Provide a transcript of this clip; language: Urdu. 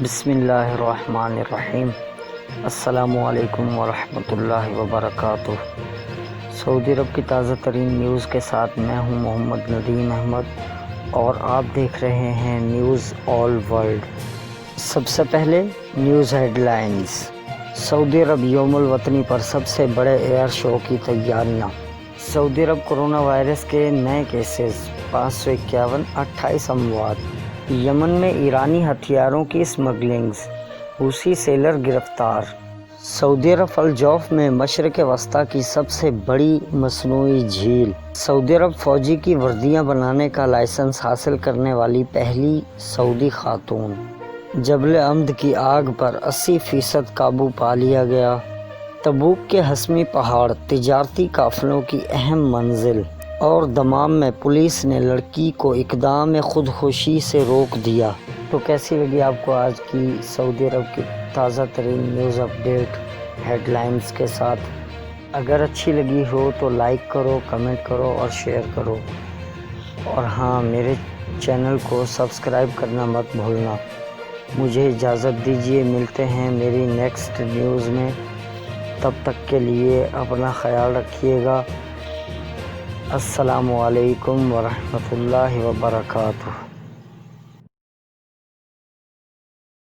بسم اللہ الرحمن الرحیم۔ السلام علیکم ورحمۃ اللہ وبرکاتہ۔ سعودی عرب کی تازہ ترین نیوز کے ساتھ میں ہوں محمد ندیم احمد اور آپ دیکھ رہے ہیں نیوز آل ورلڈ۔ سب سے پہلے نیوز ہیڈ لائنز۔ سعودی عرب یوم الوطنی پر سب سے بڑے ایئر شو کی تیاریاں۔ سعودی عرب کورونا وائرس کے نئے کیسز 551، 28 اموات۔ یمن میں ایرانی ہتھیاروں کی اسمگلنگ، روسی سیلر گرفتار۔ سعودی عرب الجوف میں مشرق وسطیٰ کی سب سے بڑی مصنوعی جھیل۔ سعودی عرب فوجی کی وردیاں بنانے کا لائسنس حاصل کرنے والی پہلی سعودی خاتون۔ جبل عمد کی آگ پر 80% قابو پا لیا گیا۔ تبوک کے حسمی پہاڑ تجارتی قافلوں کی اہم منزل۔ اور دمام میں پولیس نے لڑکی کو اقدام خودکشی سے روک دیا۔ تو کیسی لگی آپ کو آج کی سعودی عرب کی تازہ ترین نیوز اپڈیٹ ہیڈ لائنز کے ساتھ؟ اگر اچھی لگی ہو تو لائک کرو، کمنٹ کرو اور شیئر کرو، اور ہاں، میرے چینل کو سبسکرائب کرنا مت بھولنا۔ مجھے اجازت دیجیے، ملتے ہیں میری نیکسٹ نیوز میں۔ تب تک کے لیے اپنا خیال رکھیے گا۔ السلام علیکم ورحمۃ اللہ وبرکاتہ۔